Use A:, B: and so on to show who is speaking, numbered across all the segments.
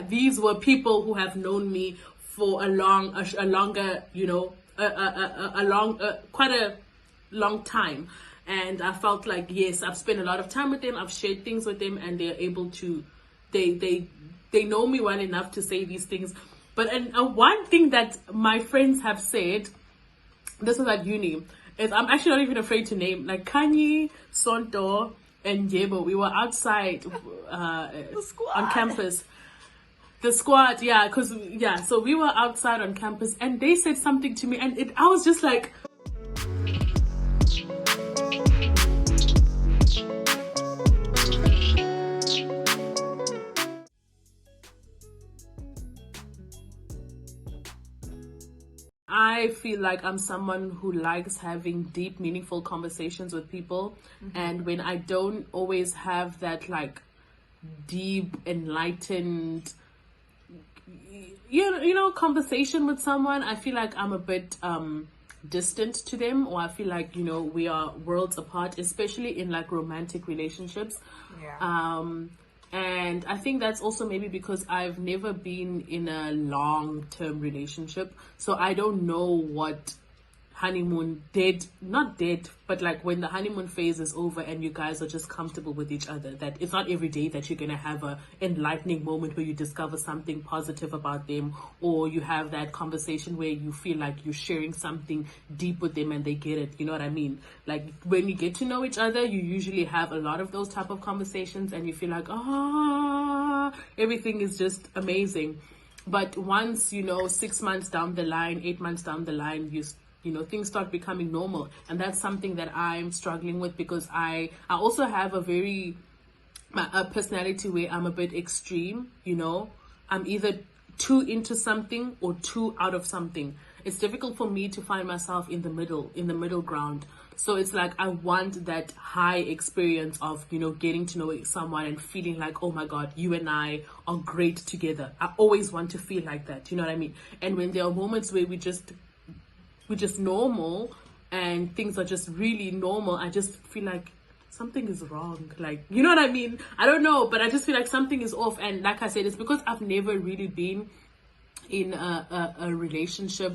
A: These were people who have known me for a longer, quite a long time. And I felt like, yes, I've spent a lot of time with them, I've shared things with them, and they're able to, they know me well enough to say these things. But one thing that my friends have said, this was at uni, is I'm actually not even afraid to name, like Kanye, Sonto, and Jebo. We were outside on campus. The squad, yeah, so we were outside on campus, and they said something to me, and I was just like, I feel like I'm someone who likes having deep, meaningful conversations with people. And when I don't always have that, like, deep, enlightened, conversation with someone, I feel like I'm a bit distant to them, or I feel like, we are worlds apart, especially in, like, romantic relationships.
B: Yeah.
A: And I think that's also maybe because I've never been in a long-term relationship, so I don't know what honeymoon not dead, but like when the honeymoon phase is over and you guys are just comfortable with each other, that it's not every day that you're gonna have a enlightening moment where you discover something positive about them, or you have that conversation where you feel like you're sharing something deep with them and they get it. You know what I mean? Like when you get to know each other, you usually have a lot of those type of conversations and you feel like, everything is just amazing. But once, 6 months down the line, 8 months down the line, things start becoming normal. And that's something that I'm struggling with, because I also have a personality where I'm a bit extreme. I'm either too into something or too out of something. It's difficult for me to find myself in the middle ground. So it's like I want that high experience of, getting to know someone and feeling like, oh my God, you and I are great together. I always want to feel like that. You know what I mean? And when there are moments where we're just normal and things are just really normal, I just feel like something is wrong. Like, you know what I mean? I don't know, but I just feel like something is off. And like I said, it's because I've never really been in a relationship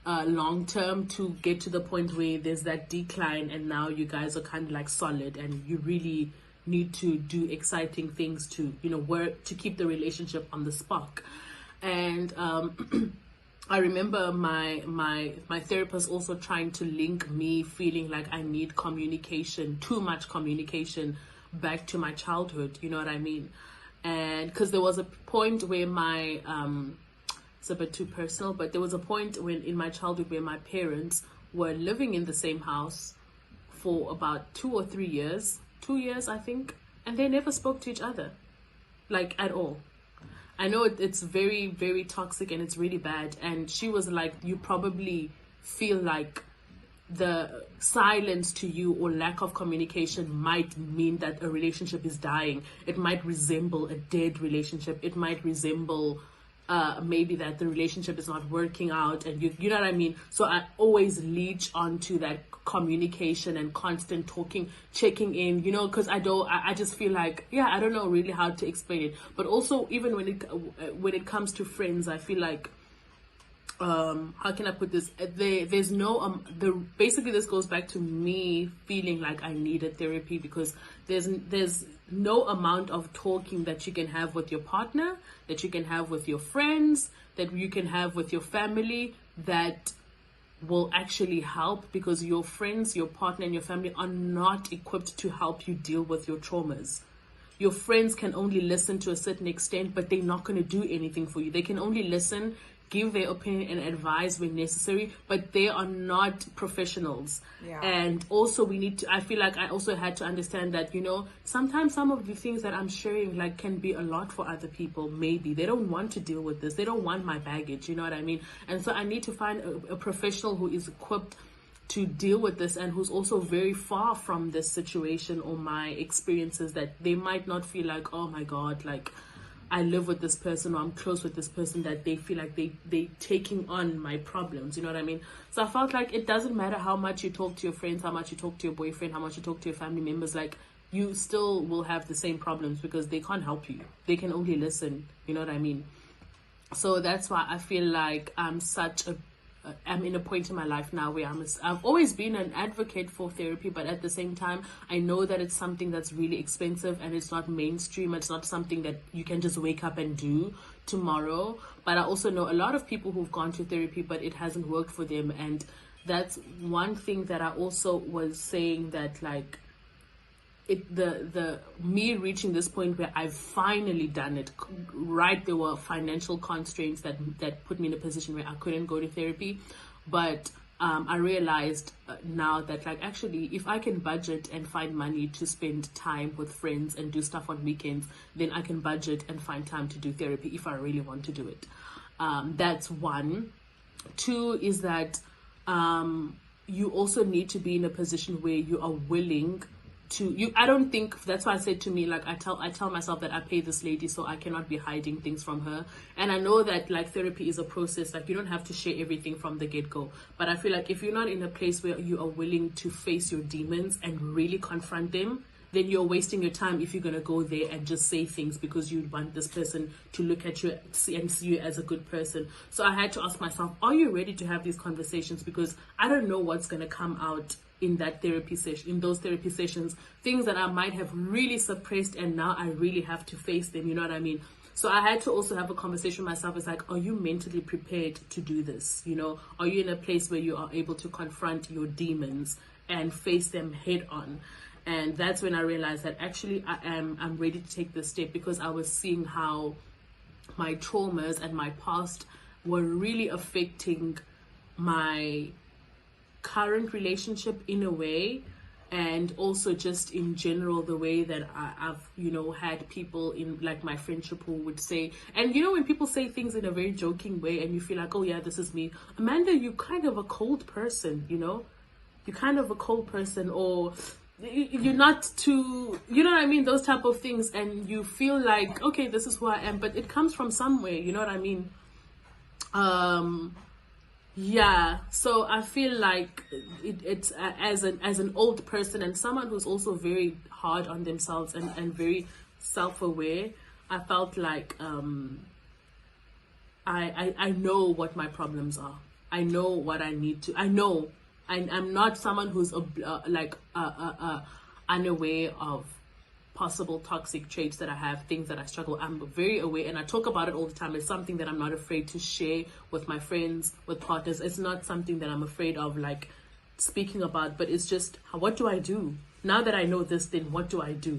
A: long term to get to the point where there's that decline and now you guys are kind of like solid and you really need to do exciting things to work to keep the relationship on the spark. And I remember my therapist also trying to link me feeling like I need communication, too much communication, back to my childhood. You know what I mean? And because there was a point where it's a bit too personal, but there was a point in my childhood where my parents were living in the same house for about 2 or 3 years, 2 years, I think, and they never spoke to each other, like, at all. I know it's very, very toxic and it's really bad. And she was like, you probably feel like the silence to you or lack of communication might mean that a relationship is dying. It might resemble a dead relationship. It might resemble maybe that the relationship is not working out, and you know what I mean? So I always leech onto that communication and constant talking, checking in, because I just feel like, I don't know really how to explain it. But also, even when it comes to friends, I feel like, how can I put this? There's no basically this goes back to me feeling like I needed therapy, because there's no amount of talking that you can have with your partner, that you can have with your friends, that you can have with your family, that will actually help, because your friends, your partner, and your family are not equipped to help you deal with your traumas. Your friends can only listen to a certain extent, but they're not going to do anything for you. They can only listen, give their opinion and advise when necessary, but they are not professionals.
B: Yeah.
A: And also I feel like I also had to understand that, sometimes some of the things that I'm sharing, like, can be a lot for other people. Maybe they don't want to deal with this. They don't want my baggage. You know what I mean? And so I need to find a professional who is equipped to deal with this, and who's also very far from this situation or my experiences, that they might not feel like, oh my God, like, I live with this person or I'm close with this person, that they feel like they taking on my problems. You know what I mean? So I felt like it doesn't matter how much you talk to your friends, how much you talk to your boyfriend, how much you talk to your family members. Like, you still will have the same problems because they can't help you. They can only listen. You know what I mean? So that's why I feel like I'm in a point in my life now where I've always been an advocate for therapy, but at the same time, I know that it's something that's really expensive and it's not mainstream. It's not something that you can just wake up and do tomorrow. But I also know a lot of people who've gone to therapy, but it hasn't worked for them. And that's one thing that I also was saying, that like, the me reaching this point where I've finally done it, right? There were financial constraints that put me in a position where I couldn't go to therapy, but I realized now that, like, actually, if I can budget and find money to spend time with friends and do stuff on weekends, then I can budget and find time to do therapy if I really want to do it. That's one. Two is that you also need to be in a position where you are willing to, I don't think, that's why I said to me, like, I tell myself that I pay this lady, so I cannot be hiding things from her. And I know that, like, therapy is a process. Like, you don't have to share everything from the get-go, but I feel like if you're not in a place where you are willing to face your demons and really confront them, then you're wasting your time if you're going to go there and just say things because you want this person to look at you and see you as a good person. So I had to ask myself, are you ready to have these conversations? Because I don't know what's going to come out in that therapy session, in those therapy sessions, things that I might have really suppressed and now I really have to face them, you know what I mean? So I had to also have a conversation with myself. It's like, are you mentally prepared to do this? You know, are you in a place where you are able to confront your demons and face them head on? And that's when I realized that actually I'm ready to take this step, because I was seeing how my traumas and my past were really affecting my current relationship in a way, and also just in general the way that I've had people in, like, my friendship who would say, and when people say things in a very joking way and you feel like, oh yeah, this is me, Amanda, you kind of a cold person, you're kind of a cold person, or you're not too, you know what I mean, those type of things, and you feel like, okay, this is who I am, but it comes from somewhere, you know what I mean? Yeah, so I feel like it's as an old person and someone who's also very hard on themselves and very self-aware, I felt like I know what my problems are. I know what I need to. I'm not someone who's unaware of possible toxic traits that I have, things that I struggle. I'm very aware, and I talk about it all the time. It's something that I'm not afraid to share with my friends, with partners. It's not something that I'm afraid of, like, speaking about, but it's just, what do I do? Now that I know this, then what do I do?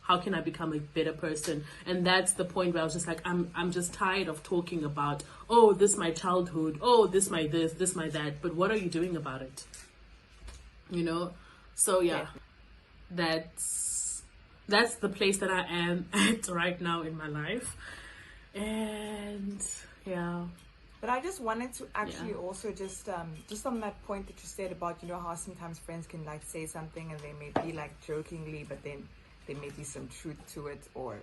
A: How can I become a better person? And that's the point where I was just like, I'm just tired of talking about, oh, this my childhood, oh, this my that, but what are you doing about it? So yeah, that's the place that I am at right now in my life. And yeah.
B: But I just wanted to actually also just on that point that you said about, how sometimes friends can, like, say something and they may be, like, jokingly, but then there may be some truth to it, or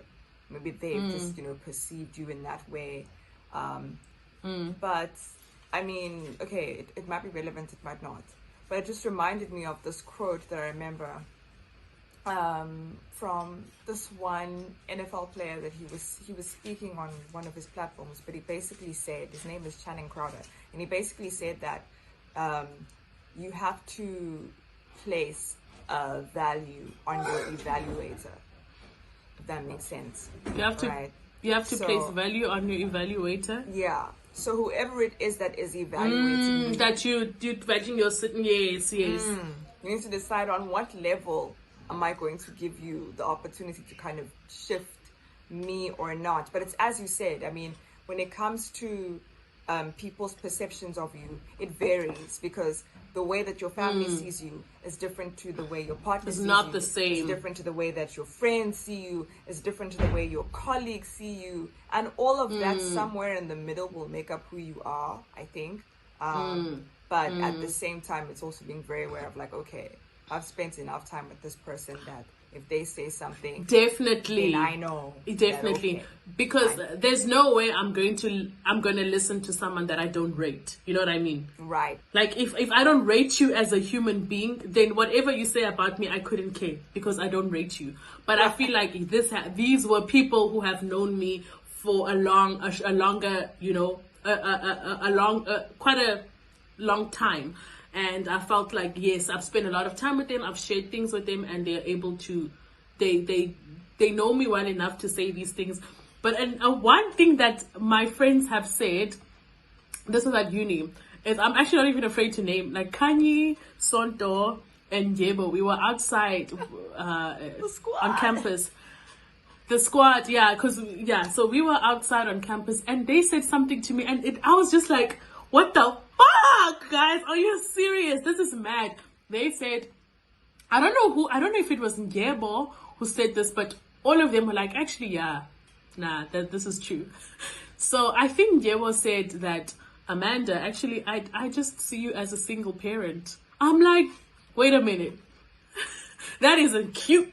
B: maybe they've just, perceived you in that way. But I mean, okay, it might be relevant, it might not. But it just reminded me of this quote that I remember from this one NFL player that he was speaking on one of his platforms, but he basically said, his name is Channing Crowder, and he basically said that you have to place a value on your evaluator, if that makes sense.
A: You have to place value on your evaluator.
B: Yeah. So whoever it is that is evaluating you,
A: that you're valuing your sitting, yes.
B: You need to decide on what level am I going to give you the opportunity to kind of shift me or not. But it's, as you said, I mean, when it comes to people's perceptions of you, it varies, because the way that your family sees you is different to the way your partner sees you.
A: It's not the same.
B: It's different to the way that your friends see you. It's different to the way your colleagues see you. And all of that somewhere in the middle will make up who you are, I think. But at the same time, it's also being very aware of, like, okay, I've spent enough time with this person that if they say something,
A: definitely,
B: then I know
A: definitely,
B: that, okay,
A: because there's no way I'm gonna listen to someone that I don't rate. You know what I mean?
B: right.
A: Like if I don't rate you as a human being, then whatever you say about me, I couldn't care because I don't rate you. But I feel like these were people who have known me for a longer, you know, quite a long time. And I felt like, yes, I've spent a lot of time with them, I've shared things with them, and they're able to, they know me well enough to say these things. But one thing that my friends have said, this was at uni, is I'm actually not even afraid to name, like Kanye, Sonto, and Jebo. We were outside on campus. The squad, so we were outside on campus, and they said something to me, and I was just like, what the fuck, guys? Are you serious? This is mad. They said, I don't know if it was Ngebo who said this, but all of them were like, actually, yeah, nah, this is true. So I think Ngebo said that, Amanda, actually, I just see you as a single parent. I'm like, wait a minute. That isn't cute.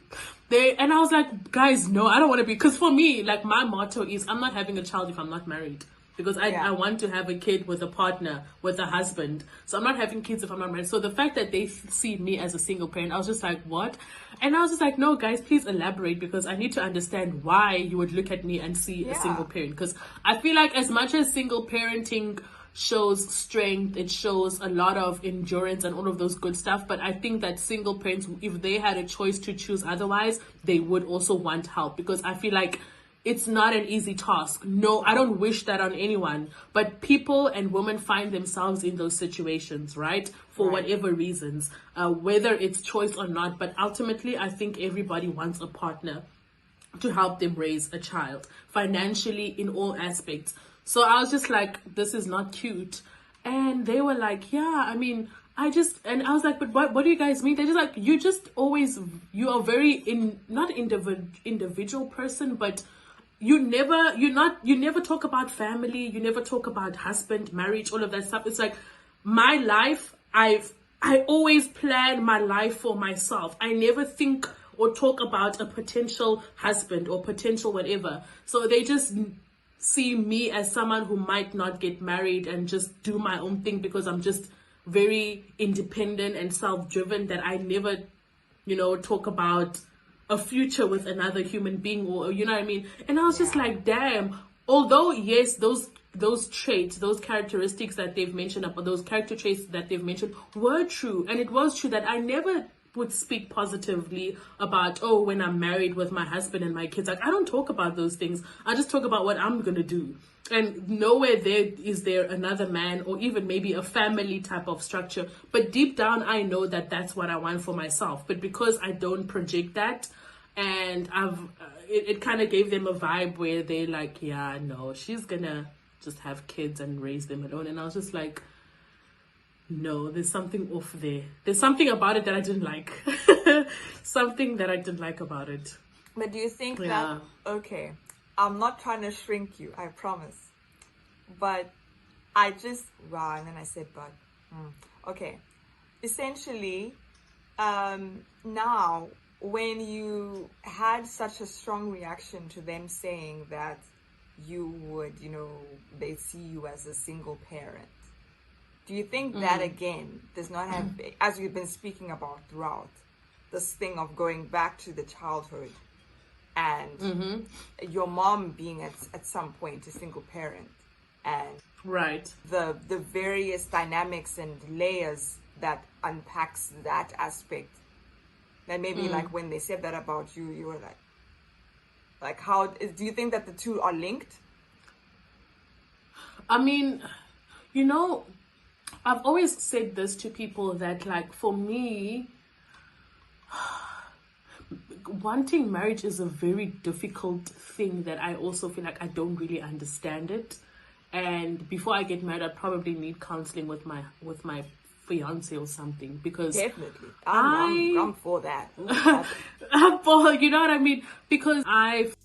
A: And I was like, guys, no, I don't want to be, because for me, like, my motto is I'm not having a child if I'm not married. Because I want to have a kid with a partner, with a husband. So I'm not having kids if I'm not married. So the fact that they see me as a single parent, I was just like, what? And I was just like, no, guys, please elaborate, because I need to understand why you would look at me and see a single parent. Because I feel like as much as single parenting shows strength, it shows a lot of endurance and all of those good stuff, but I think that single parents, if they had a choice to choose otherwise, they would also want help, because I feel like it's not an easy task. No, I don't wish that on anyone, but people and women find themselves in those situations, right? For whatever reasons, whether it's choice or not. But ultimately, I think everybody wants a partner to help them raise a child financially, in all aspects. So I was just like, this is not cute. And they were like, yeah, I mean, and I was like, but what do you guys mean? They're just like, you are very not individual person, but you never talk about family, you never talk about husband, marriage, all of that stuff. It's like, my life, I always plan my life for myself. I never think or talk about a potential husband or potential whatever. So they just see me as someone who might not get married and just do my own thing, because I'm just very independent and self-driven, that I never, talk about a future with another human being, or you know what I mean. And I was just like, damn. Although yes, those traits, those characteristics that they've mentioned, about those character traits that they've mentioned were true, and it was true that I never would speak positively about, when I'm married with my husband and my kids. Like, I don't talk about those things. I just talk about what I'm gonna do. And nowhere there is there another man, or even maybe a family type of structure. But deep down, I know that that's what I want for myself. But because I don't project that, and it kind of gave them a vibe where they're like, yeah, no, she's gonna just have kids and raise them alone. And I was just like, no, there's something off there. There's something about it that I didn't like. Something that I didn't like about it.
B: But do you think that, okay, I'm not trying to shrink you, I promise. But I just, wow, and then I said, but, okay. Essentially, now, when you had such a strong reaction to them saying that you would, they see you as a single parent, do you think that, again, does not have, as we've been speaking about throughout, this thing of going back to the childhood and your mom being at some point a single parent, and the various dynamics and layers that unpacks that aspect, that maybe like when they said that about you, you were like how do you think that the two are linked?
A: I mean, I've always said this to people, that like, for me, wanting marriage is a very difficult thing, that I also feel like I don't really understand it. And before I get married, I probably need counseling with my fiance or something, because
B: definitely I'm for that.
A: You know what I mean? Because I've